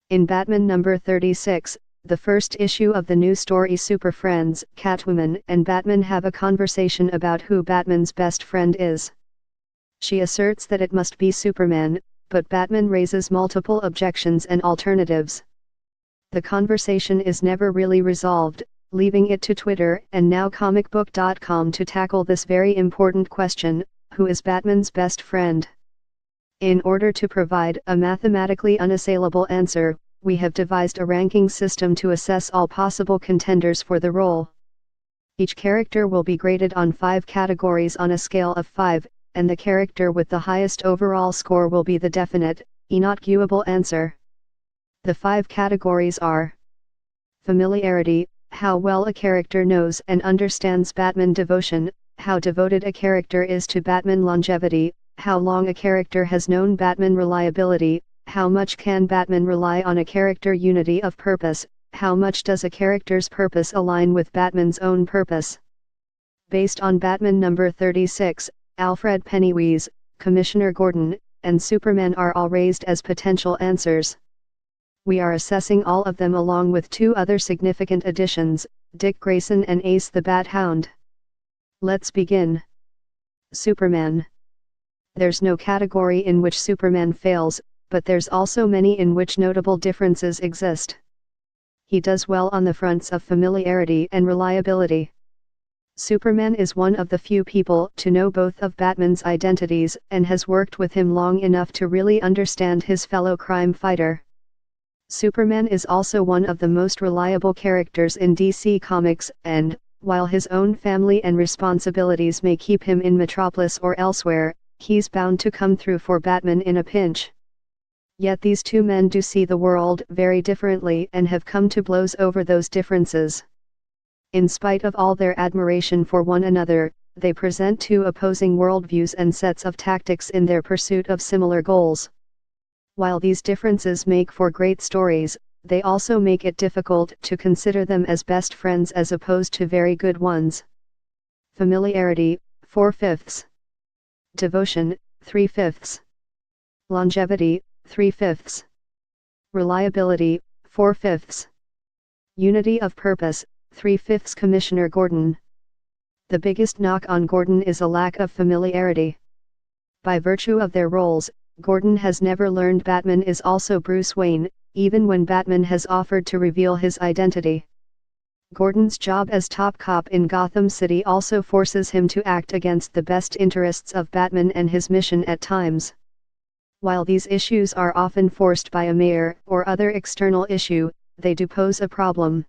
In Batman number 36, the first issue of the new story, Super Friends, Catwoman and Batman have a conversation about who Batman's best friend is. She asserts that it must be Superman, but Batman raises multiple objections and alternatives. The conversation is never really resolved, leaving it to Twitter and now comicbook.com to tackle this very important question: who is Batman's best friend? In order to provide a mathematically unassailable answer, we have devised a ranking system to assess all possible contenders for the role. Each character will be graded on 5 categories on a scale of 5, and the character with the highest overall score will be the definite, inarguable answer. The 5 categories are: familiarity, how well a character knows and understands Batman; devotion, how devoted a character is to Batman; longevity, how long a character has known Batman; reliability, how much can Batman rely on a character; unity of purpose, how much does a character's purpose align with Batman's own purpose. Based on Batman number 36, Alfred Pennyworth, Commissioner Gordon, and Superman are all raised as potential answers. We are assessing all of them along with 2 other significant additions, Dick Grayson and Ace the Bat Hound. Let's begin. Superman. There's no category in which Superman fails, but there's also many in which notable differences exist. He does well on the fronts of familiarity and reliability. Superman is one of the few people to know both of Batman's identities and has worked with him long enough to really understand his fellow crime fighter. Superman is also one of the most reliable characters in DC Comics, and, while his own family and responsibilities may keep him in Metropolis or elsewhere, he's bound to come through for Batman in a pinch. Yet these 2 men do see the world very differently and have come to blows over those differences. In spite of all their admiration for one another, they present 2 opposing worldviews and sets of tactics in their pursuit of similar goals. While these differences make for great stories, they also make it difficult to consider them as best friends as opposed to very good ones. Familiarity, 4/5. Devotion, 3/5. Longevity, 3/5. Reliability, 4/5. Unity of purpose, 3/5. Commissioner Gordon. The biggest knock on Gordon is a lack of familiarity. By virtue of their roles, Gordon has never learned Batman is also Bruce Wayne, even when Batman has offered to reveal his identity. Gordon's job as top cop in Gotham City also forces him to act against the best interests of Batman and his mission at times. While these issues are often forced by a mayor or other external issue, they do pose a problem.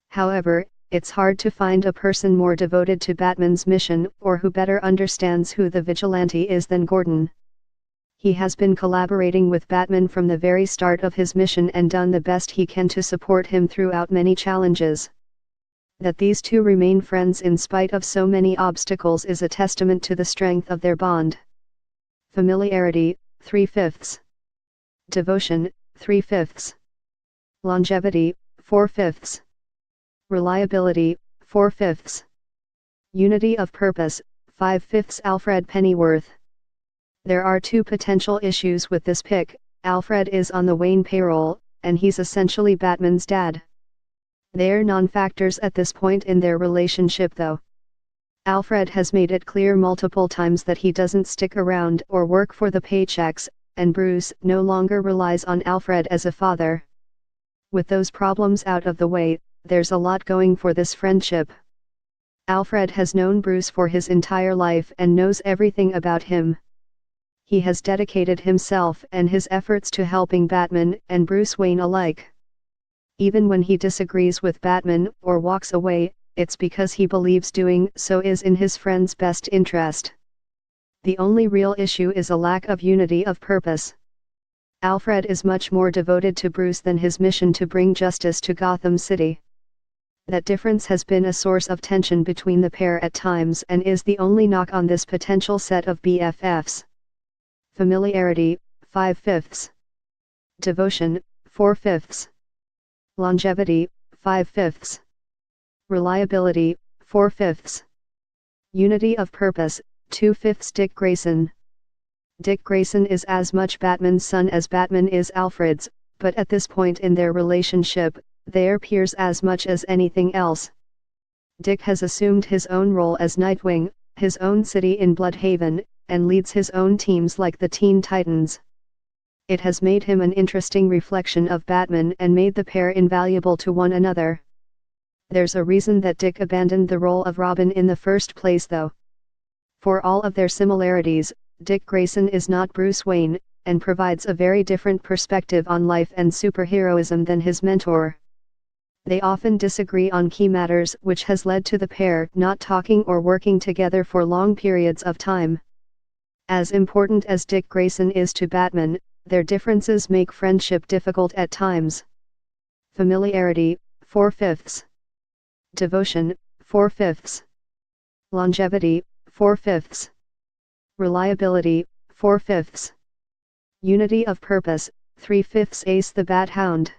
However, it's hard to find a person more devoted to Batman's mission or who better understands who the vigilante is than Gordon. He has been collaborating with Batman from the very start of his mission and done the best he can to support him throughout many challenges. That these 2 remain friends in spite of so many obstacles is a testament to the strength of their bond. Familiarity, 3/5. Devotion, 3/5. Longevity, 4/5. Reliability, 4/5. Unity of purpose, 5/5. Alfred Pennyworth. There are 2 potential issues with this pick. Alfred is on the Wayne payroll, and he's essentially Batman's dad. They're non-factors at this point in their relationship though. Alfred has made it clear multiple times that he doesn't stick around or work for the paychecks, and Bruce no longer relies on Alfred as a father. With those problems out of the way, there's a lot going for this friendship. Alfred has known Bruce for his entire life and knows everything about him. He has dedicated himself and his efforts to helping Batman and Bruce Wayne alike. Even when he disagrees with Batman or walks away, it's because he believes doing so is in his friend's best interest. The only real issue is a lack of unity of purpose. Alfred is much more devoted to Bruce than his mission to bring justice to Gotham City. That difference has been a source of tension between the pair at times and is the only knock on this potential set of BFFs. Familiarity, 5/5. Devotion, 4/5. Longevity, 5/5. Reliability, 4/5. Unity of purpose, 2/5. Dick Grayson. Dick Grayson is as much Batman's son as Batman is Alfred's, but at this point in their relationship, they are peers as much as anything else. Dick has assumed his own role as Nightwing, his own city in Bloodhaven, and leads his own teams like the Teen Titans. It has made him an interesting reflection of Batman and made the pair invaluable to one another. There's a reason that Dick abandoned the role of Robin in the first place though. For all of their similarities, Dick Grayson is not Bruce Wayne, and provides a very different perspective on life and superheroism than his mentor. They often disagree on key matters, which has led to the pair not talking or working together for long periods of time. As important as Dick Grayson is to Batman, their differences make friendship difficult at times. Familiarity, 4/5. Devotion, 4/5. Longevity, 4/5. Reliability, 4/5. Unity of purpose, 3/5. Ace the Bat Hound.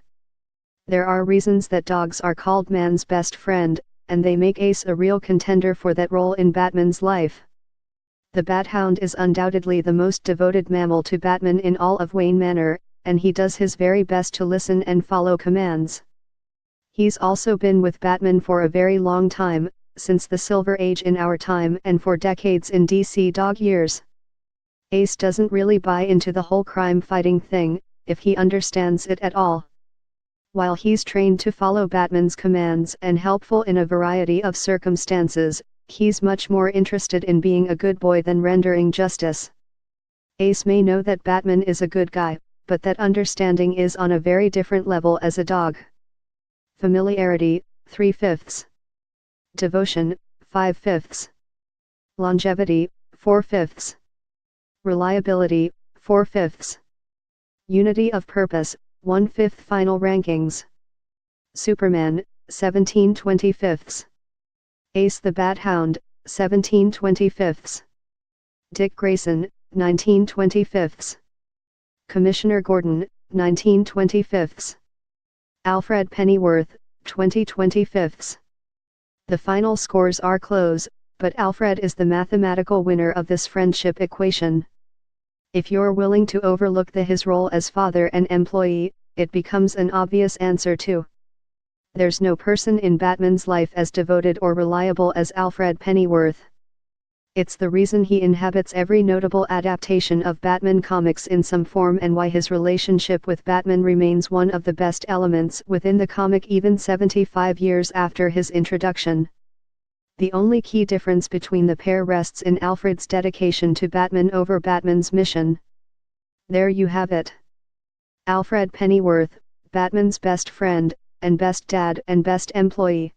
There are reasons that dogs are called man's best friend, and they make Ace a real contender for that role in Batman's life. The Bat Hound is undoubtedly the most devoted mammal to Batman in all of Wayne Manor, and he does his very best to listen and follow commands. He's also been with Batman for a very long time, since the Silver Age in our time and for decades in DC dog years. Ace doesn't really buy into the whole crime-fighting thing, if he understands it at all. While he's trained to follow Batman's commands and helpful in a variety of circumstances, he's much more interested in being a good boy than rendering justice. Ace may know that Batman is a good guy, but that understanding is on a very different level as a dog. Familiarity, 3/5. Devotion, 5/5. Longevity, 4/5. Reliability, 4/5. Unity of purpose, 1/5. Final rankings. Superman, 17/25. Ace the Bat Hound, 17/25. Dick Grayson, 19/25. Commissioner Gordon, 19/25. Alfred Pennyworth, 20/25. The final scores are close, but Alfred is the mathematical winner of this friendship equation. If you're willing to overlook his role as father and employee, it becomes an obvious answer too. There's no person in Batman's life as devoted or reliable as Alfred Pennyworth. It's the reason he inhabits every notable adaptation of Batman comics in some form and why his relationship with Batman remains one of the best elements within the comic even 75 years after his introduction. The only key difference between the pair rests in Alfred's dedication to Batman over Batman's mission. There you have it. Alfred Pennyworth, Batman's best friend, and best dad and best employee.